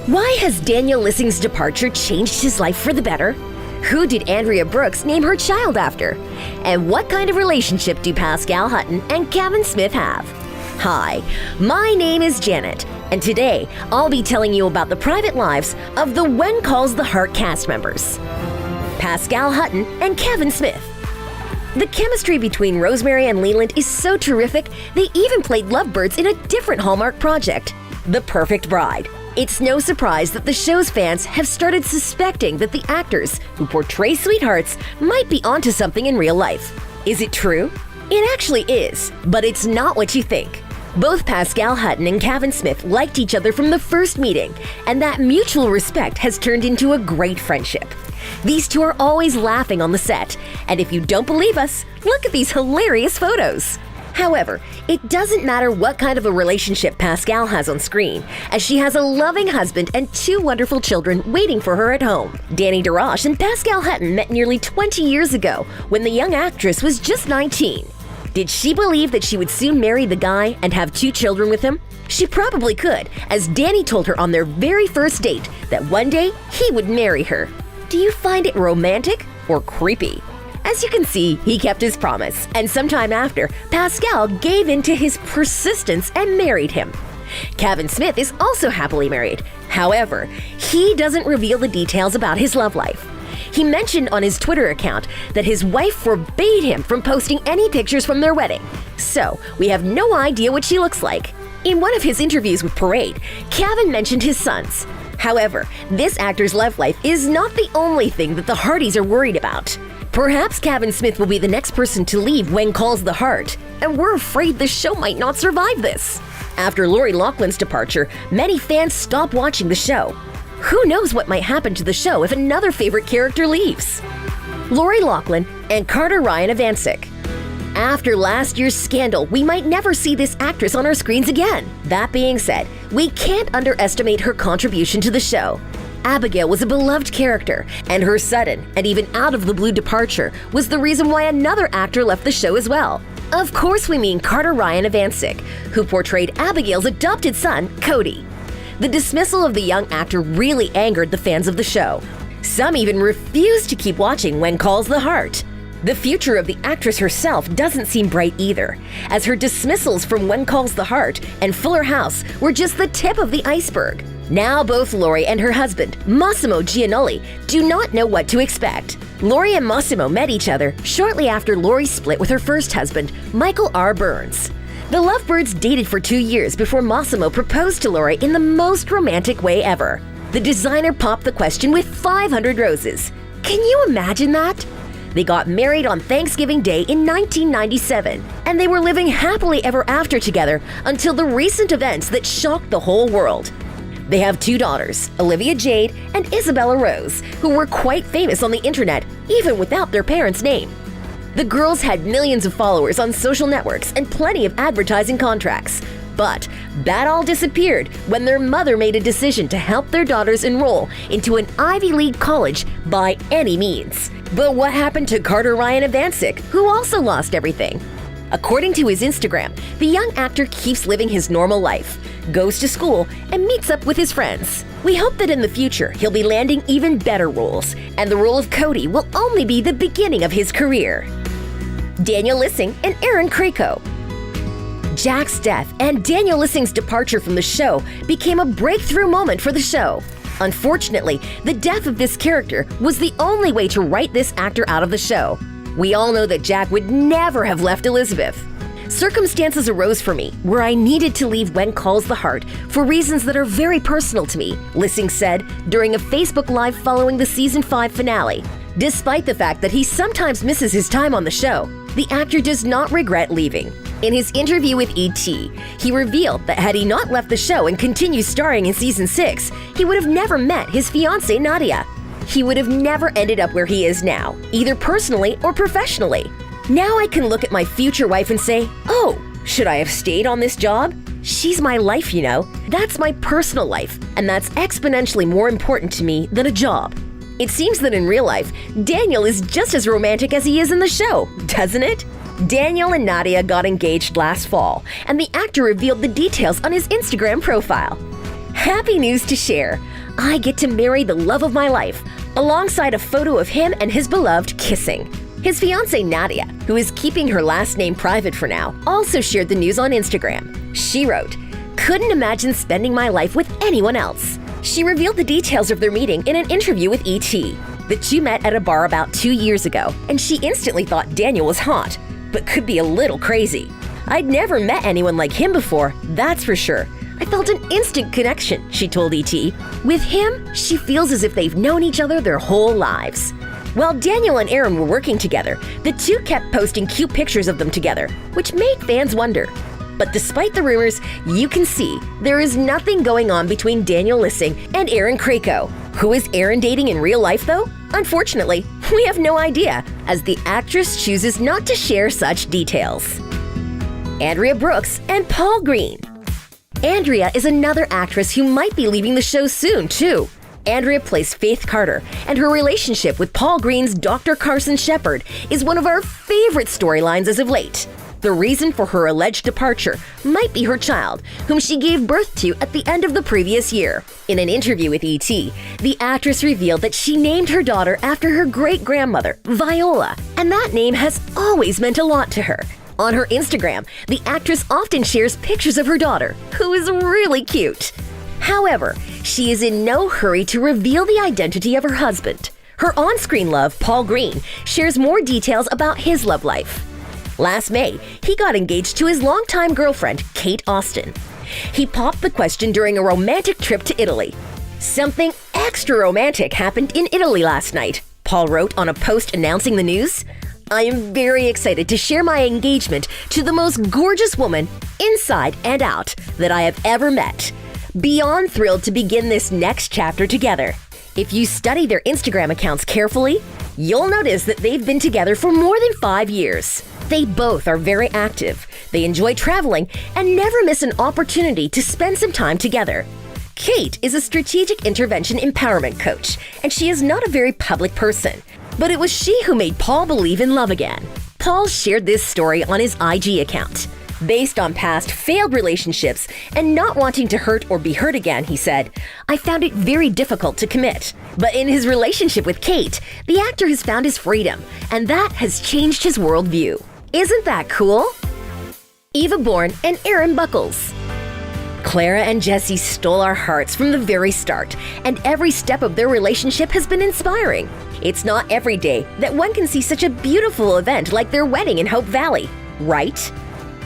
Why has Daniel Lissing's departure changed his life for the better? Who did Andrea Brooks name her child after? And what kind of relationship do Pascal Hutton and Kevin Smith have? Hi, my name is Janet, and today I'll be telling you about the private lives of the When Calls the Heart cast members, Pascal Hutton and Kevin Smith. The chemistry between Rosemary and Leland is so terrific, they even played lovebirds in a different Hallmark project, The Perfect Bride. It's no surprise that the show's fans have started suspecting that the actors who portray sweethearts might be onto something in real life. Is it true? It actually is, but it's not what you think. Both Pascal Hutton and Kevin Smith liked each other from the first meeting, and that mutual respect has turned into a great friendship. These two are always laughing on the set, and if you don't believe us, look at these hilarious photos. However, it doesn't matter what kind of a relationship Pascal has on screen, as she has a loving husband and two wonderful children waiting for her at home. Danny DeRoche and Pascal Hutton met nearly 20 years ago when the young actress was just 19. Did she believe that she would soon marry the guy and have two children with him? She probably could, as Danny told her on their very first date that one day he would marry her. Do you find it romantic or creepy? As you can see, he kept his promise, and sometime after, Pascal gave in to his persistence and married him. Kevin Smith is also happily married. However, he doesn't reveal the details about his love life. He mentioned on his Twitter account that his wife forbade him from posting any pictures from their wedding, so we have no idea what she looks like. In one of his interviews with Parade, Kevin mentioned his sons. However, this actor's love life is not the only thing that the Hardys are worried about. Perhaps Kevin Smith will be the next person to leave When Calls the Heart, and we're afraid the show might not survive this. After Lori Loughlin's departure, many fans stopped watching the show. Who knows what might happen to the show if another favorite character leaves? Lori Loughlin and Carter Ryan Avancic. After last year's scandal, we might never see this actress on our screens again. That being said, we can't underestimate her contribution to the show. Abigail was a beloved character, and her sudden and even out-of-the-blue departure was the reason why another actor left the show as well. Of course we mean Carter Ryan Avancic, who portrayed Abigail's adopted son, Cody. The dismissal of the young actor really angered the fans of the show. Some even refused to keep watching When Calls the Heart. The future of the actress herself doesn't seem bright either, as her dismissals from When Calls the Heart and Fuller House were just the tip of the iceberg. Now both Lori and her husband, Massimo Giannoli, do not know what to expect. Lori and Massimo met each other shortly after Lori split with her first husband, Michael R. Burns. The lovebirds dated for 2 years before Massimo proposed to Lori in the most romantic way ever. The designer popped the question with 500 roses. Can you imagine that? They got married on Thanksgiving Day in 1997, and they were living happily ever after together until the recent events that shocked the whole world. They have two daughters, Olivia Jade and Isabella Rose, who were quite famous on the internet, even without their parents' name. The girls had millions of followers on social networks and plenty of advertising contracts. But that all disappeared when their mother made a decision to help their daughters enroll into an Ivy League college by any means. But what happened to Carter Ryan Avancic, who also lost everything? According to his Instagram, the young actor keeps living his normal life, goes to school, and meets up with his friends. We hope that in the future he'll be landing even better roles, and the role of Cody will only be the beginning of his career. Daniel Lissing and Aaron Krakow. Jack's death and Daniel Lissing's departure from the show became a breakthrough moment for the show. Unfortunately, the death of this character was the only way to write this actor out of the show. We all know that Jack would never have left Elizabeth. Circumstances arose for me where I needed to leave When Calls the Heart for reasons that are very personal to me, Lissing said during a Facebook Live following the Season 5 finale. Despite the fact that he sometimes misses his time on the show, the actor does not regret leaving. In his interview with E.T., he revealed that had he not left the show and continued starring in Season 6, he would have never met his fiancée Nadia. He would have never ended up where he is now, either personally or professionally. Now I can look at my future wife and say, oh, should I have stayed on this job? She's my life, you know. That's my personal life, and that's exponentially more important to me than a job. It seems that in real life, Daniel is just as romantic as he is in the show, doesn't it? Daniel and Nadia got engaged last fall, and the actor revealed the details on his Instagram profile. Happy news to share! I get to marry the love of my life," alongside a photo of him and his beloved kissing. His fiancée Nadia, who is keeping her last name private for now, also shared the news on Instagram. She wrote, "Couldn't imagine spending my life with anyone else." She revealed the details of their meeting in an interview with ET. The two met at a bar about 2 years ago, and she instantly thought Daniel was hot, but could be a little crazy. "I'd never met anyone like him before, that's for sure. I felt an instant connection," she told ET. With him, she feels as if they've known each other their whole lives. While Daniel and Aaron were working together, the two kept posting cute pictures of them together, which made fans wonder. But despite the rumors, you can see there is nothing going on between Daniel Lissing and Aaron Krakow. Who is Aaron dating in real life, though? Unfortunately, we have no idea, as the actress chooses not to share such details. Andrea Brooks and Paul Green. Andrea is another actress who might be leaving the show soon, too. Andrea plays Faith Carter, and her relationship with Paul Green's Dr. Carson Shepard is one of our favorite storylines as of late. The reason for her alleged departure might be her child, whom she gave birth to at the end of the previous year. In an interview with ET, the actress revealed that she named her daughter after her great-grandmother, Viola, and that name has always meant a lot to her. On her Instagram, the actress often shares pictures of her daughter, who is really cute. However, she is in no hurry to reveal the identity of her husband. Her on-screen love, Paul Green, shares more details about his love life. Last May, he got engaged to his longtime girlfriend, Kate Austin. He popped the question during a romantic trip to Italy. "Something extra romantic happened in Italy last night," Paul wrote on a post announcing the news. "I am very excited to share my engagement to the most gorgeous woman, inside and out, that I have ever met. Beyond thrilled to begin this next chapter together." If you study their Instagram accounts carefully, you'll notice that they've been together for more than 5 years. They both are very active. They enjoy traveling and never miss an opportunity to spend some time together. Kate is a strategic intervention empowerment coach, and she is not a very public person. But it was she who made Paul believe in love again. Paul shared this story on his IG account. Based on past failed relationships and not wanting to hurt or be hurt again, he said, "I found it very difficult to commit." But in his relationship with Kate, the actor has found his freedom, and that has changed his worldview. Isn't that cool? Eva Bourne and Aaron Buckles. Clara and Jesse stole our hearts from the very start, and every step of their relationship has been inspiring. It's not every day that one can see such a beautiful event like their wedding in Hope Valley, right?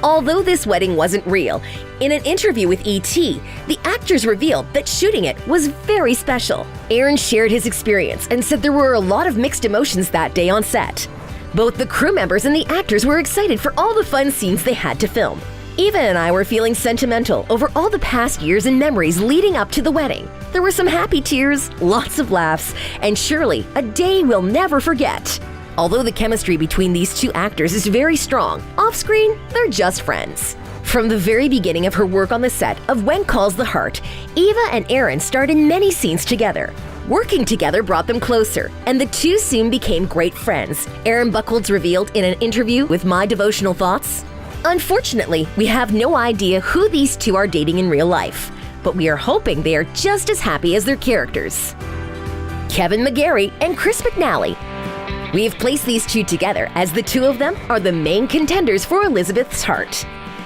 Although this wedding wasn't real, in an interview with ET, the actors revealed that shooting it was very special. Aaron shared his experience and said there were a lot of mixed emotions that day on set. Both the crew members and the actors were excited for all the fun scenes they had to film. Eva and I were feeling sentimental over all the past years and memories leading up to the wedding. There were some happy tears, lots of laughs, and surely a day we'll never forget. Although the chemistry between these two actors is very strong, off-screen, they're just friends. From the very beginning of her work on the set of When Calls the Heart, Eva and Aaron starred in many scenes together. Working together brought them closer, and the two soon became great friends, Aaron Buckles revealed in an interview with My Devotional Thoughts. Unfortunately, we have no idea who these two are dating in real life, but we are hoping they are just as happy as their characters. Kevin McGarry and Chris McNally. We have placed these two together as the two of them are the main contenders for Elizabeth's heart.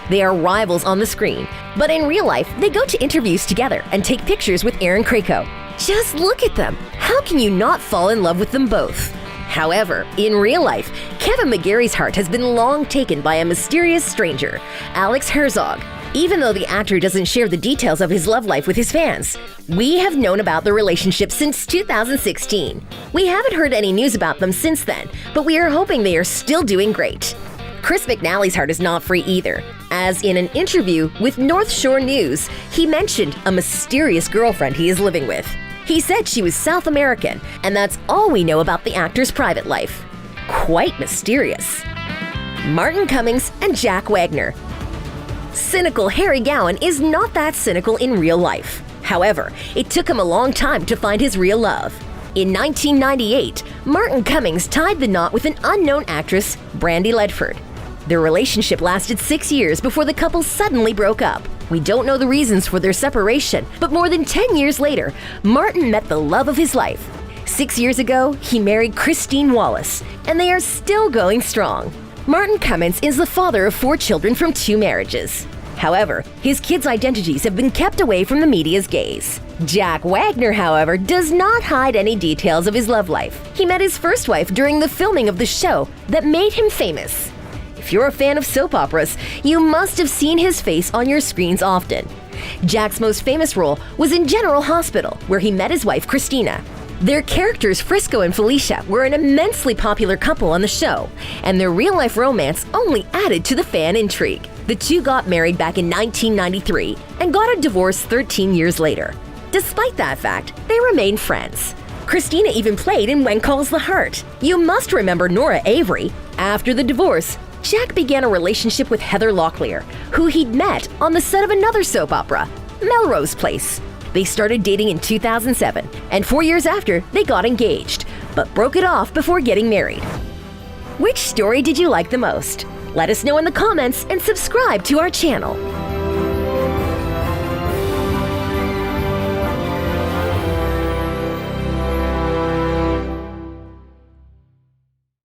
They are rivals on the screen, but in real life, they go to interviews together and take pictures with Aaron Krakow. Just look at them. How can you not fall in love with them both? However, in real life, Kevin McGarry's heart has been long taken by a mysterious stranger, Alex Herzog. Even though the actor doesn't share the details of his love life with his fans, we have known about the relationship since 2016. We haven't heard any news about them since then, but we are hoping they are still doing great. Chris McNally's heart is not free either, as in an interview with North Shore News, he mentioned a mysterious girlfriend he is living with. He said she was South American, and that's all we know about the actor's private life. Quite mysterious. Martin Cummings and Jack Wagner. Cynical Harry Gowan is not that cynical in real life. However, it took him a long time to find his real love. In 1998, Martin Cummings tied the knot with an unknown actress, Brandy Ledford. Their relationship lasted 6 years before the couple suddenly broke up. We don't know the reasons for their separation, but more than 10 years later, Martin met the love of his life. 6 years ago, he married Christine Wallace, and they are still going strong. Martin Cummins is the father of 4 children from 2 marriages. However, his kids' identities have been kept away from the media's gaze. Jack Wagner, however, does not hide any details of his love life. He met his first wife during the filming of the show that made him famous. If you're a fan of soap operas, you must have seen his face on your screens often. Jack's most famous role was in General Hospital, where he met his wife Christina. Their characters Frisco and Felicia were an immensely popular couple on the show, and their real-life romance only added to the fan intrigue. The two got married back in 1993 and got a divorce 13 years later. Despite that fact, they remained friends. Christina even played in When Calls the Heart. You must remember Nora Avery. After the divorce, Jack began a relationship with Heather Locklear, who he'd met on the set of another soap opera, Melrose Place. They started dating in 2007, and 4 years after, they got engaged, but broke it off before getting married. Which story did you like the most? Let us know in the comments and subscribe to our channel.